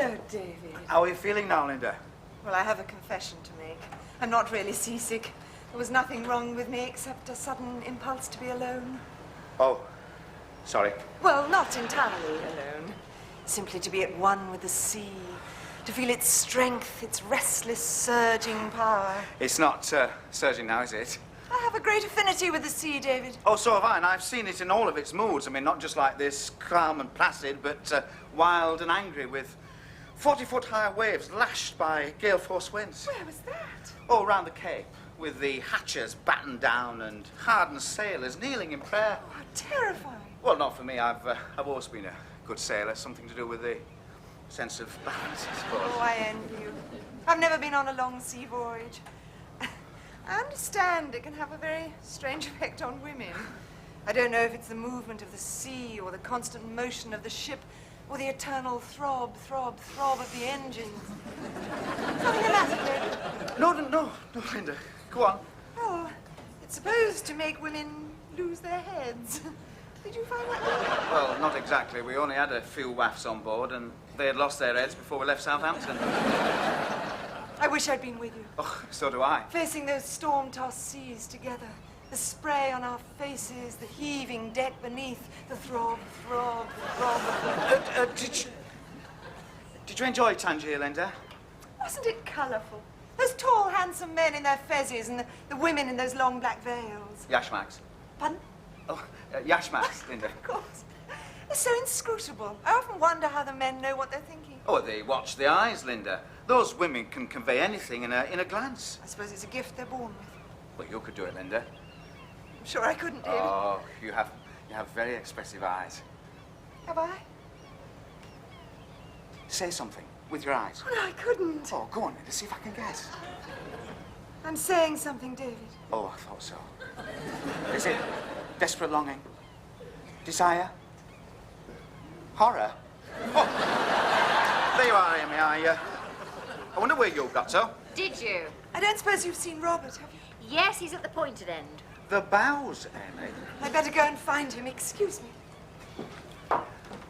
Hello, David. How are you feeling now, Linda? Well, I have a confession to make. I'm not really seasick. There was nothing wrong with me except a sudden impulse to be alone. Oh, sorry. Well, not entirely alone. Simply to be at one with the sea. To feel its strength, its restless, surging power. It's not surging now, is it? I have a great affinity with the sea, David. Oh, so have I, and I've seen it in all of its moods. I mean, not just like this, calm and placid, but wild and angry with 40-foot-high waves lashed by gale-force winds. Where was that? Oh, round the Cape, with the hatches battened down and hardened sailors kneeling in prayer. Oh, how terrifying. Well, not for me. I've always been a good sailor. Something to do with the sense of balance, I suppose. Oh, I envy you. I've never been on a long sea voyage. I understand it can have a very strange effect on women. I don't know if it's the movement of the sea or the constant motion of the ship or the eternal throb, throb, throb of the engines. Something the matter, David? No, Linda. Go on. Well, it's supposed to make women lose their heads. Did you find that? Well, not exactly. We only had a few wafts on board, and they had lost their heads before we left Southampton. I wish I'd been with you. Oh, so do I. Facing those storm-tossed seas together. The spray on our faces, the heaving deck beneath, the throb, throb, throb. Did you enjoy Tangier, Linda? Wasn't it colourful? Those tall, handsome men in their fezzes and the women in those long black veils. Yashmaks. Pardon? Oh, Yashmaks, Linda. Of course. They're so inscrutable. I often wonder how the men know what they're thinking. Oh, they watch the eyes, Linda. Those women can convey anything in a glance. I suppose it's a gift they're born with. Well, you could do it, Linda. I'm sure I couldn't, David. Oh, you have very expressive eyes. Have I? Say something with your eyes. Well, I couldn't. Oh, go on, Linda, see if I can guess. I'm saying something, David. Oh, I thought so. Is it desperate longing? Desire? Horror? Oh, there you are, Amy. I wonder where you got to. Did you? I don't suppose you've seen Robert, have you? Yes, he's at the pointed end. The bows, Amy. I'd better go and find him. Excuse me. All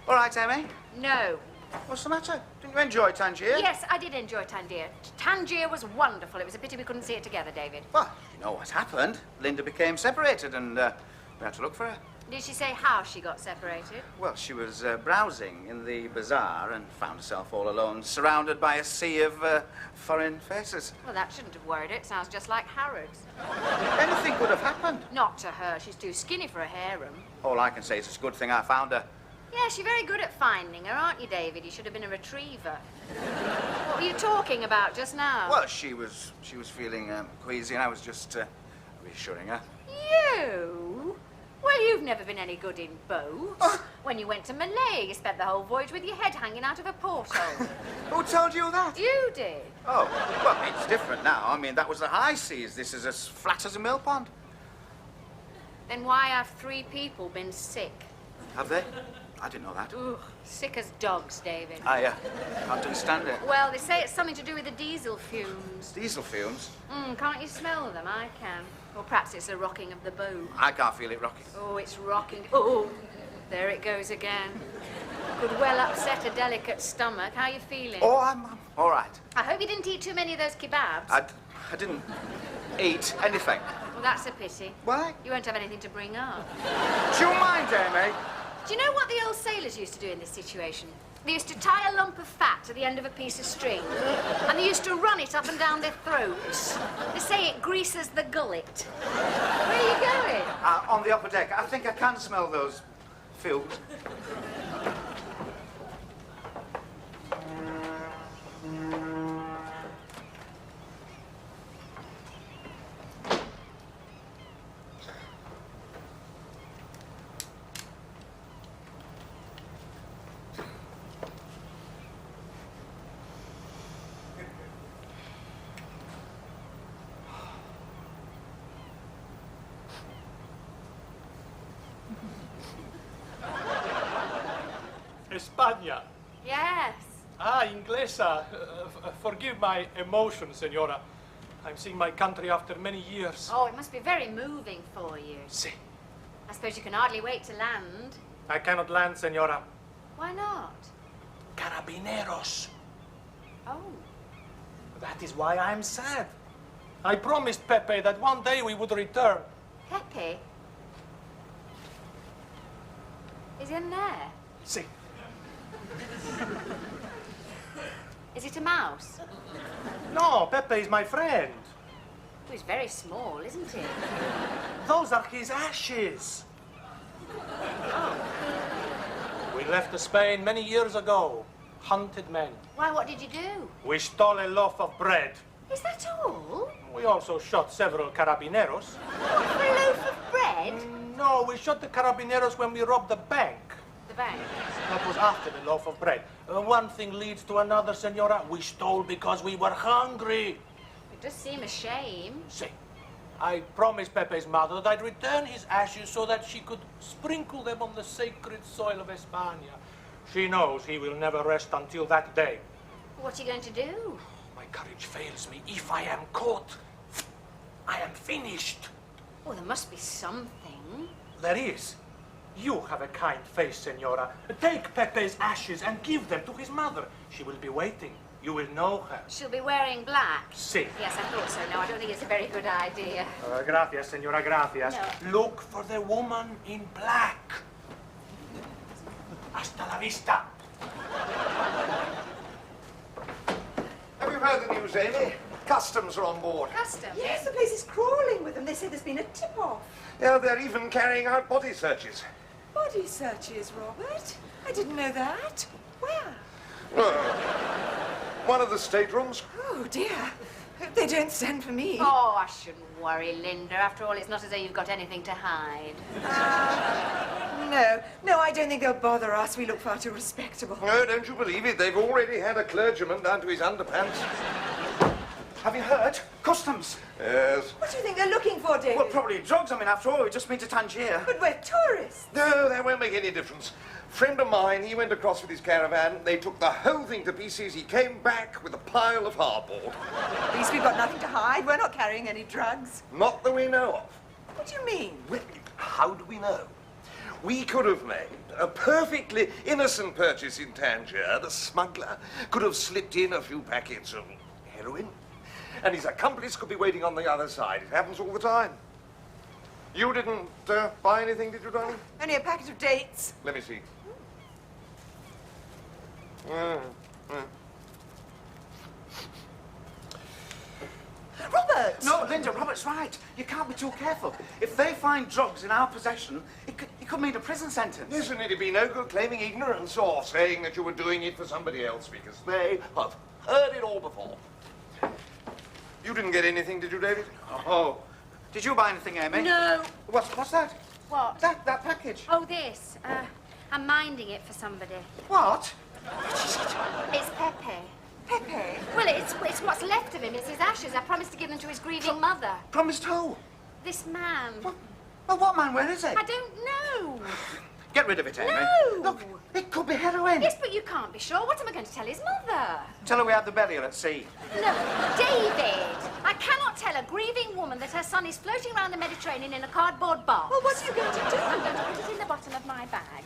right, Amy. No. What's the matter? Didn't you enjoy Tangier? Yes, I did enjoy Tangier. Tangier was wonderful. It was a pity we couldn't see it together, David. Well, you know what happened. Linda became separated and we had to look for her. Did she say how she got separated? Well, she was browsing in the bazaar and found herself all alone, surrounded by a sea of foreign faces. Well, that shouldn't have worried her. It sounds just like Harrod's. Anything could have happened. Not to her. She's too skinny for a harem. All I can say is it's a good thing I found her. Yes, you're very good at finding her, aren't you, David? You should have been a retriever. What were you talking about just now? Well, she was feeling queasy, and I was just reassuring her. You? Well, you've never been any good in boats. When you went to Malay, you spent the whole voyage with your head hanging out of a porthole. Who told you that? You did. Oh, well, it's different now. I mean, that was the high seas. This is as flat as a mill pond. Then why have 3 people been sick? Have they? I didn't know that. Ugh, sick as dogs, David. I can't understand it. Well, they say it's something to do with the diesel fumes. Diesel fumes? Can't you smell them? I can. Or perhaps it's the rocking of the boat. I can't feel it rocking. Oh, it's rocking. Oh, there it goes again. Could well upset a delicate stomach. How are you feeling? Oh, I'm all right. I hope you didn't eat too many of those kebabs. I didn't eat anything. Well, that's a pity. Why? You won't have anything to bring up. Do you mind, Amy? Do you know what the old sailors used to do in this situation? They used to tie a lump of fat to the end of a piece of string, and they used to run it up and down their throats. They say it greases the gullet. Where are you going? On the upper deck. I think I can smell those fumes. Spaniard. Yes. Ah, inglesa. Forgive my emotion, senora. I'm seeing my country after many years. Oh, it must be very moving for you. Si. I suppose you can hardly wait to land. I cannot land, senora. Why not? Carabineros. Oh. That is why I'm sad. I promised Pepe that one day we would return. Pepe? Is he in there? See, Is it a mouse? no, Pepe is my friend. Oh, he's very small, isn't he? Those are his ashes. We left Spain many years ago. Hunted men. Why, what did you do? We stole a loaf of bread. Is that all? We also shot several carabineros. What, for a loaf of bread? No, we shot the carabineros when we robbed the bank. The bank. That was after the loaf of bread. One thing leads to another, senora. We stole because we were hungry. It does seem a shame. See, I promised Pepe's mother that I'd return his ashes so that she could sprinkle them on the sacred soil of Spaniard. She knows he will never rest until that day. What are you going to do? My courage fails me. If I am caught, I am finished. Oh, there must be something. There is. You have a kind face, senora. Take Pepe's ashes and give them to his mother. She will be waiting. You will know her. She'll be wearing black. Si. Yes, I thought so. No, I don't think it's a very good idea. Gracias, senora, gracias. No. Look for the woman in black. Hasta la vista. Have you heard the news, Amy? Customs are on board. Customs? Yes, the place is crawling with them. They say there's been a tip-off. Yeah, they're even carrying out body searches. Body searches, Robert? I didn't know that. Where? One of the staterooms. Oh, dear. Hope they don't send for me. Oh, I shouldn't worry, Linda. After all, it's not as though you've got anything to hide. No, I don't think they'll bother us. We look far too respectable. No, don't you believe it? They've already had a clergyman down to his underpants. Have you heard? Customs. Yes. What do you think they're looking for, David? Well, probably drugs. I mean, after all, we've just been to Tangiers. But we're tourists. No, that won't make any difference. Friend of mine, he went across with his caravan. They took the whole thing to pieces. He came back with a pile of hardboard. At least we've got nothing to hide. We're not carrying any drugs. Not that we know of. What do you mean? Well, how do we know? We could have made a perfectly innocent purchase in Tangiers. The smuggler could have slipped in a few packets of heroin, and his accomplice could be waiting on the other side. It happens all the time. You didn't buy anything, did you, darling? Only a packet of dates. Let me see. Robert! No, Linda, Robert's right. You can't be too careful. If they find drugs in our possession, it could mean a prison sentence. Listen, it'd be no good claiming ignorance or saying that you were doing it for somebody else, because they have heard it all before. You didn't get anything, did you, David? Oh. Did you buy anything, Amy? No. What's that? What? That package. Oh, this. I'm minding it for somebody. What? It's Pepe. Pepe? Well, it's what's left of him. It's his ashes. I promised to give them to his grieving mother. Promised who? This man. Well, what man? Where is he? I don't know. Get rid of it, Amy. No. Look, it could be heroin. Yes, but you can't be sure. What am I going to tell his mother? Tell her we had the burial at sea. No, David. I cannot tell a grieving woman that her son is floating around the Mediterranean in a cardboard box. Well, what are you going to do? I'm going to put it in the bottom of my bag.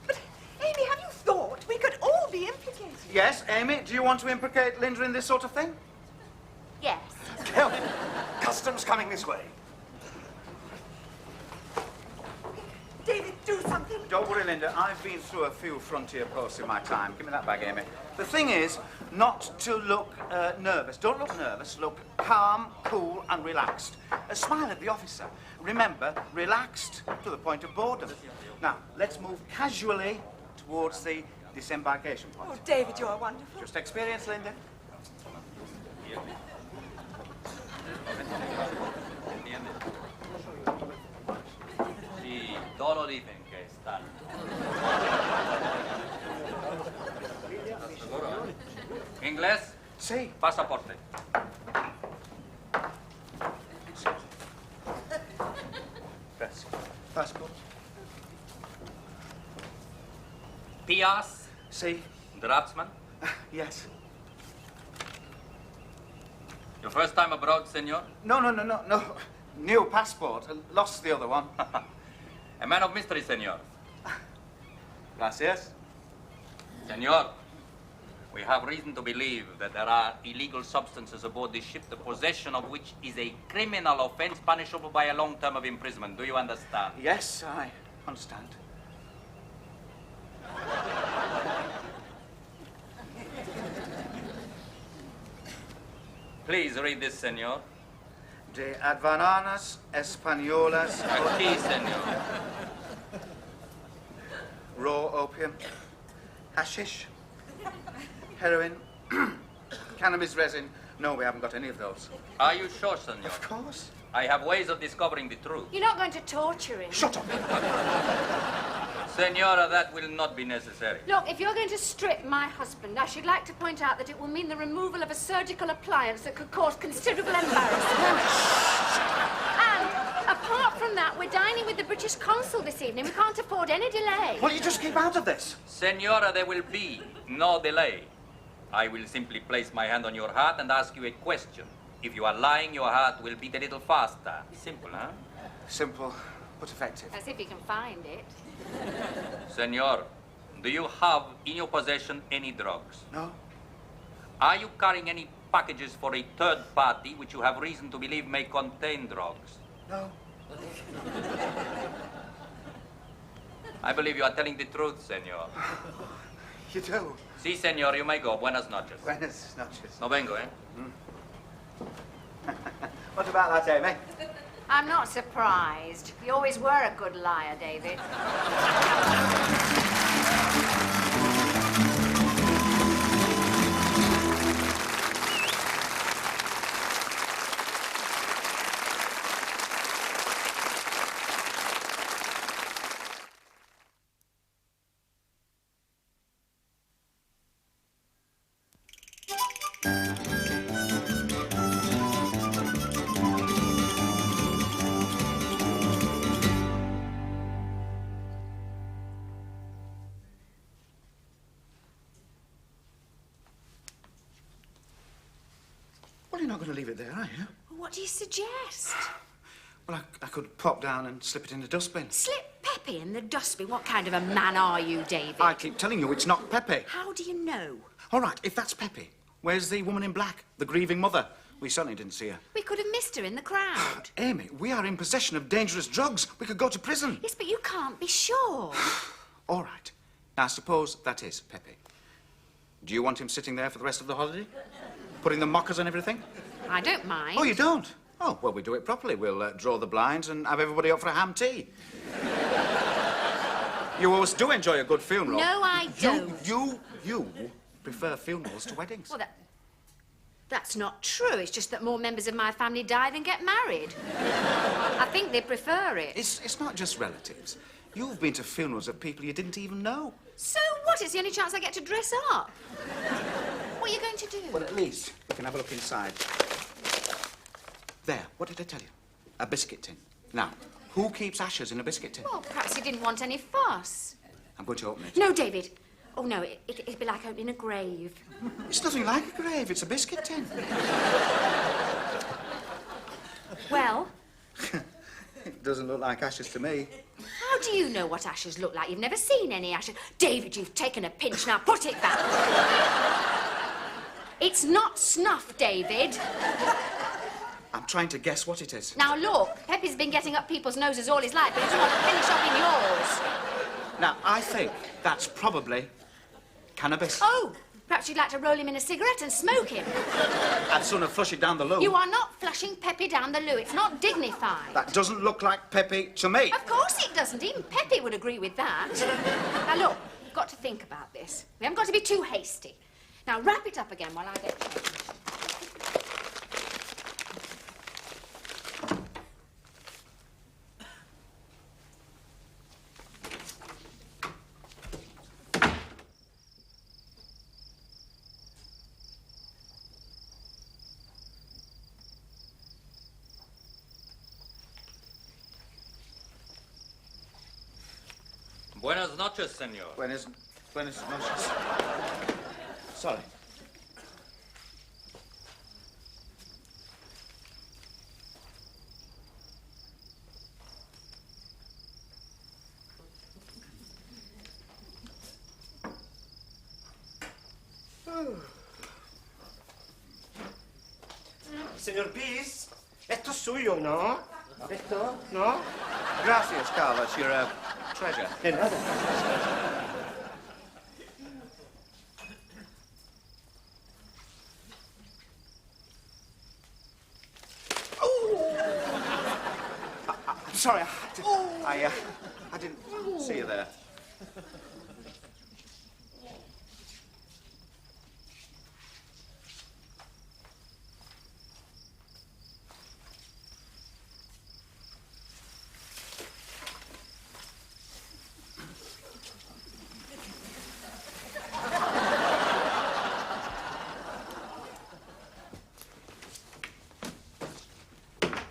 But, Amy, have you thought we could all be implicated? Yes, Amy, do you want to implicate Linda in this sort of thing? Yes. Tell me, customs coming this way. David, do something. Don't worry, Linda. I've been through a few frontier posts in my time. Give me that bag, Amy. The thing is not to look nervous. Don't look nervous. Look calm, cool, and relaxed. Smile at the officer. Remember, relaxed to the point of boredom. Now, let's move casually towards the disembarkation point. Oh, David, you're wonderful. Just experience, Linda. Sí, todos dicen que están. ¿Estás seguro? ¿Inglés? Sí. Pasaporte. Gracias. Passport. Tías. Sí. Draftsman. Yes. Your first time abroad, senor? No. New passport. Lost the other one. A man of mystery, senor. Gracias. Senor, We have reason to believe that there are illegal substances aboard this ship, the possession of which is a criminal offense punishable by a long term of imprisonment. Do you understand? Yes, I understand. Please read this, senor. De advananas españolas. Aquí, senor. Raw opium. Hashish. Heroin. Cannabis resin. No, we haven't got any of those. Are you sure, senor? Of course. I have ways of discovering the truth. You're not going to torture him. Shut up. Senora, that will not be necessary. Look, if you're going to strip my husband, I should like to point out that it will mean the removal of a surgical appliance that could cause considerable embarrassment. And apart from that, we're dining with the British consul this evening. We can't afford any delay. Well, you just keep out of this. Senora, there will be no delay. I will simply place my hand on your heart and ask you a question. If you are lying, your heart will beat a little faster. Simple, huh? Simple, but effective. As if you can find it. Senor, do you have in your possession any drugs? No? Are you carrying any packages for a third party which you have reason to believe may contain drugs? No. I believe you are telling the truth, senor. You do? Si, senor, you may go. Buenas noches. Buenas noches. No vengo, eh? What about that, Amy? I'm not surprised. You always were a good liar, David. Well, you're not going to leave it there, are you? What do you suggest? Well, I could pop down and slip it in the dustbin. Slip Pepe in the dustbin? What kind of a man are you, David? I keep telling you it's not Pepe. How do you know? All right, if that's Pepe, where's the woman in black, the grieving mother? We certainly didn't see her. We could have missed her in the crowd. Amy, we are in possession of dangerous drugs. We could go to prison. Yes, but you can't be sure. All right. Now, suppose that is Pepe. Do you want him sitting there for the rest of the holiday? Putting the mockers and everything? I don't mind. Oh, you don't? Oh, well, we do it properly. We'll draw the blinds and have everybody up for a ham tea. You always do enjoy a good funeral. No, I don't. You prefer funerals to weddings. Well, that's not true. It's just that more members of my family die than get married. I think they prefer it. It's not just relatives. You've been to funerals of people you didn't even know. So what? It's the only chance I get to dress up. What are you going to do? Well, at least we can have a look inside. There, what did I tell you? A biscuit tin. Now, who keeps ashes in a biscuit tin? Well, perhaps he didn't want any fuss. I'm going to open it. No, David. Oh, no, it'd be like opening a grave. It's nothing like a grave. It's a biscuit tin. Well? It doesn't look like ashes to me. How do you know what ashes look like? You've never seen any ashes. David, you've taken a pinch. Now put it back. It's not snuff, David. I'm trying to guess what it is. Now, look, Pepe's been getting up people's noses all his life, but he doesn't want a penny shop in yours. Now, I think that's probably cannabis. Oh, perhaps you'd like to roll him in a cigarette and smoke him. I'd sooner flush it down the loo. You are not flushing Pepe down the loo. It's not dignified. That doesn't look like Pepe to me. Of course it doesn't. Even Pepe would agree with that. Now, look, you've got to think about this. We haven't got to be too hasty. Now, wrap it up again while I get changed. Buenas noches, senor. Buenas noches. Sorry. Señor Peace, esto es suyo, ¿no? ¿Esto? ¿No? Gracias, Carlos. You're a treasure. De nada. I'm sorry. I didn't see you there.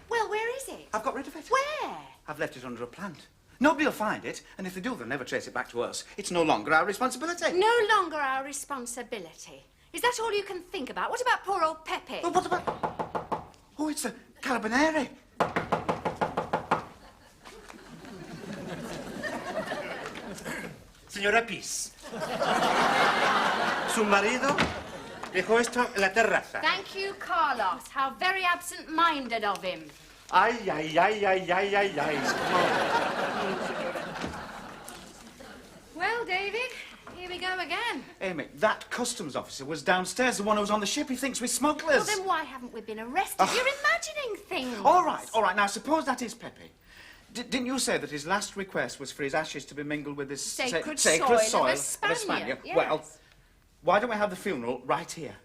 Well, where is it? I've got rid of it. Where? I've left it under a plant. Nobody will find it, and if they do, they'll never trace it back to us. It's no longer our responsibility. No longer our responsibility. Is that all you can think about? What about poor old Pepe? Well, what about... Oh, it's a carabinieri. Señora Peace. Su marido dejó esto en la terraza. Thank you, Carlos. How very absent-minded of him. Ay, ay, ay, ay, ay, ay, ay. Well, David, here we go again. Amy, that customs officer was downstairs, the one who was on the ship. He thinks we're smugglers. Well, then why haven't we been arrested? You're imagining things. All right. Now, suppose that is Pepe. Didn't you say that his last request was for his ashes to be mingled with this Sacred soil soil of a of a Spaniard? Spaniard? Yes. Well, why don't we have the funeral right here?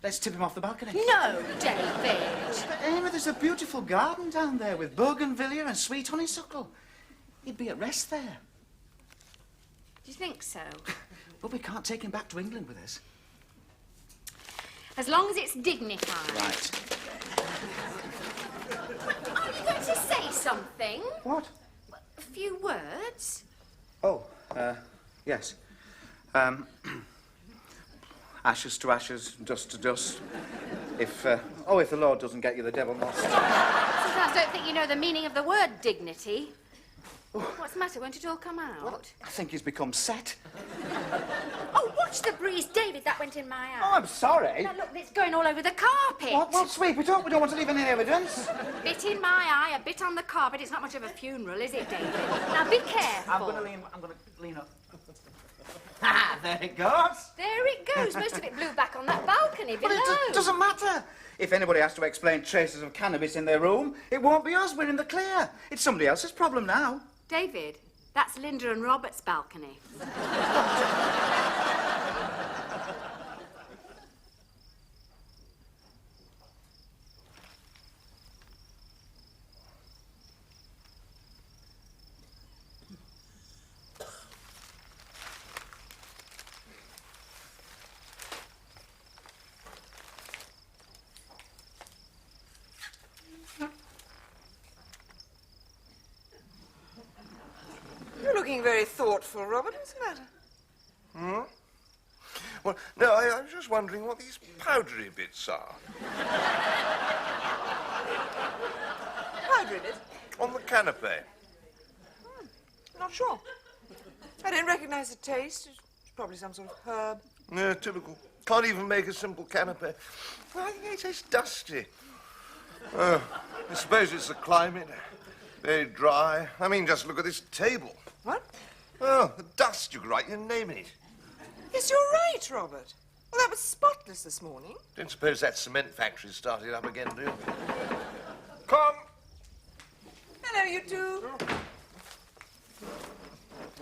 Let's tip him off the balcony. No, David. But, Amy, there's a beautiful garden down there with bougainvillea and sweet honeysuckle. He'd be at rest there. Do you think so? But we can't take him back to England with us. As long as it's dignified. Right. Are you going to say something? What? A few words? Oh, yes. Ashes to ashes, dust to dust. If the Lord doesn't get you, the devil must. Sometimes I don't think you know the meaning of the word dignity. What's the matter? Won't it all come out? I think he's become set. Oh, watch the breeze, David. That went in my eye. Oh, I'm sorry. Now, look, it's going all over the carpet. Well, sweep it up. We don't want to leave any evidence. Bit in my eye, a bit on the carpet. It's not much of a funeral, is it, David? Now, be careful. I'm going to lean up. Ah, there it goes. There it goes. Most of it blew back on that balcony below. But it doesn't matter. If anybody has to explain traces of cannabis in their room, it won't be us. We're in the clear. It's somebody else's problem now. David, that's Linda and Robert's balcony. You're looking very thoughtful, Robert. What's the matter? Well, no, I was just wondering what these powdery bits are. Powdery bit? On the canapé. Not sure. I don't recognise the taste. It's probably some sort of herb. No, typical. Can't even make a simple canapé. Well, I think it tastes dusty. I suppose it's the climate. Very dry. I mean, just look at this table. What? Oh, the dust. You could write your name in it. Yes, you're right, Robert. Well, that was spotless this morning. Don't suppose that cement factory started up again, do you? Come. Hello, you two.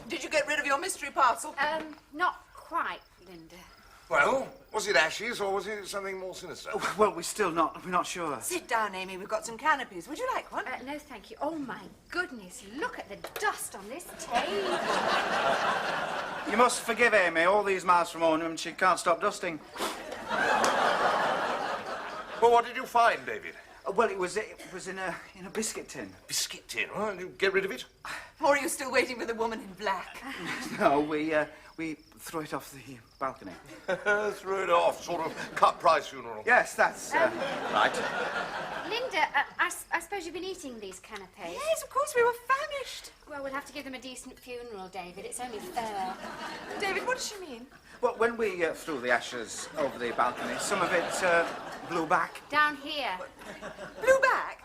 Did you get rid of your mystery parcel? Not quite, Linda. Well, was it ashes or was it something more sinister? Well, we're not sure. Sit down, Amy. We've got some canopies. Would you like one? No, thank you. Oh, my goodness. Look at the dust on this table. You must forgive Amy. All these miles from home, and she can't stop dusting. Well, what did you find, David? Well, it was in a biscuit tin. Biscuit tin. Well, you get rid of it? Or are you still waiting for the woman in black? No, we threw it off the balcony. Throw it off. Sort of cut-price funeral. Yes, that's right. Linda, I suppose you've been eating these canapes? Yes, of course. We were famished. Well, we'll have to give them a decent funeral, David. It's only fair. David, what does she mean? Well, when we threw the ashes over the balcony, some of it blew back. Down here. Blew back?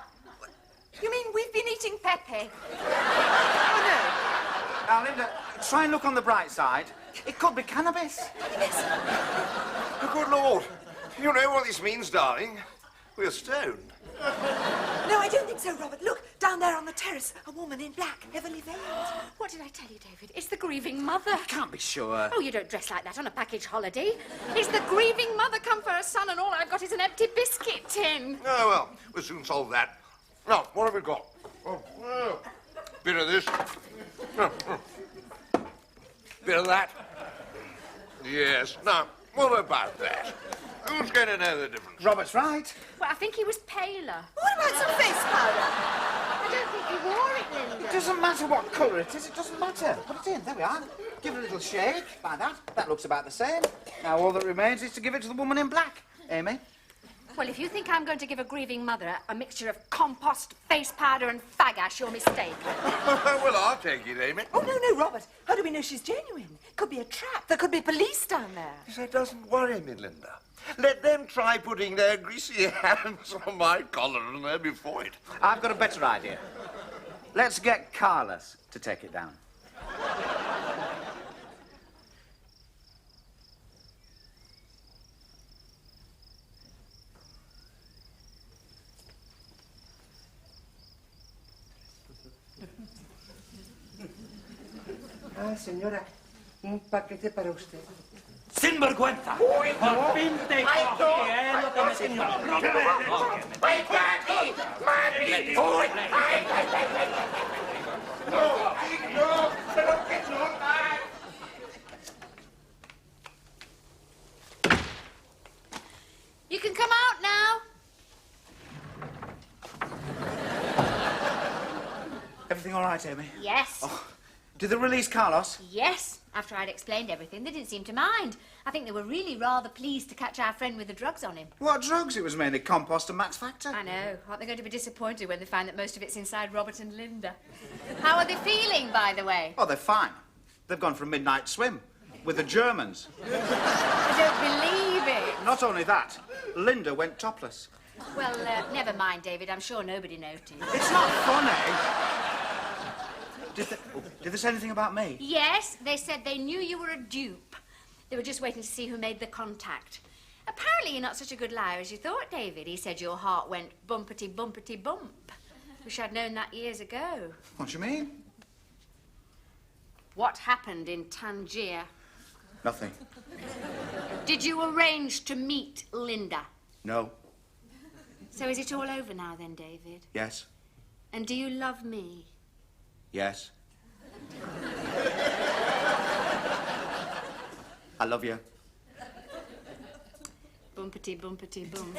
You mean we've been eating Pepe? Oh, no. Now, Linda, try and look on the bright side. It could be cannabis. Oh, good Lord. You know what this means, darling? We're stoned. No, I don't think so, Robert. Look, down there on the terrace, a woman in black, heavily veiled. What did I tell you, David? It's the grieving mother. Can't be sure. Oh, you don't dress like that on a package holiday. It's the grieving mother come for her son, and all I've got is an empty biscuit tin. Oh, well, we'll soon solve that. Now, what have we got? Bit of this. Bit of that. Yes. Now, what about that? Who's going to know the difference? Robert's right. Well, I think he was paler. What about some face powder? I don't think he wore it, Linda. It doesn't matter what colour it is, it doesn't matter. Put it in, there we are. Give it a little shake, like that. That looks about the same. Now all that remains is to give it to the woman in black. Amy? Well, if you think I'm going to give a grieving mother a mixture of compost, face powder and fag ash, you're mistaken. Well, I'll take it, Amy. Oh, no, Robert. How do we know she's genuine? Could be a trap. There could be police down there. That doesn't worry me, Linda. Let them try putting their greasy hands on my collar and they'll be for it. I've got a better idea. Let's get Carlos to take it down. Ah, señora, un paquete para usted. ¡Sinvergüenza! ¡Por fin te cogí, lo que me señor! ¡Ay, Mami! ¡Mami! ¡Uy! ¡Ay, ay, ay, ay! ¡No! ¡No! ¡Pero que no! ¡Ay! You can come out now. Everything all right, Amy? Yes. Did they release Carlos? Yes. After I'd explained everything, they didn't seem to mind. I think they were really rather pleased to catch our friend with the drugs on him. What drugs? It was mainly compost and Max Factor. I know. Aren't they going to be disappointed when they find that most of it's inside Robert and Linda? How are they feeling, by the way? Oh, they're fine. They've gone for a midnight swim with the Germans. I don't believe it. Not only that, Linda went topless. Well, never mind, David. I'm sure nobody noticed. It's not funny. Did they say anything about me? Yes, they said they knew you were a dupe. They were just waiting to see who made the contact. Apparently you're not such a good liar as you thought, David. He said your heart went bumpety, bumpety, bump. Wish I'd known that years ago. What do you mean? What happened in Tangiers? Nothing. Did you arrange to meet Linda? No. So is it all over now then, David? Yes. And do you love me? Yes. I love you. Bumpety, bumpety, bump.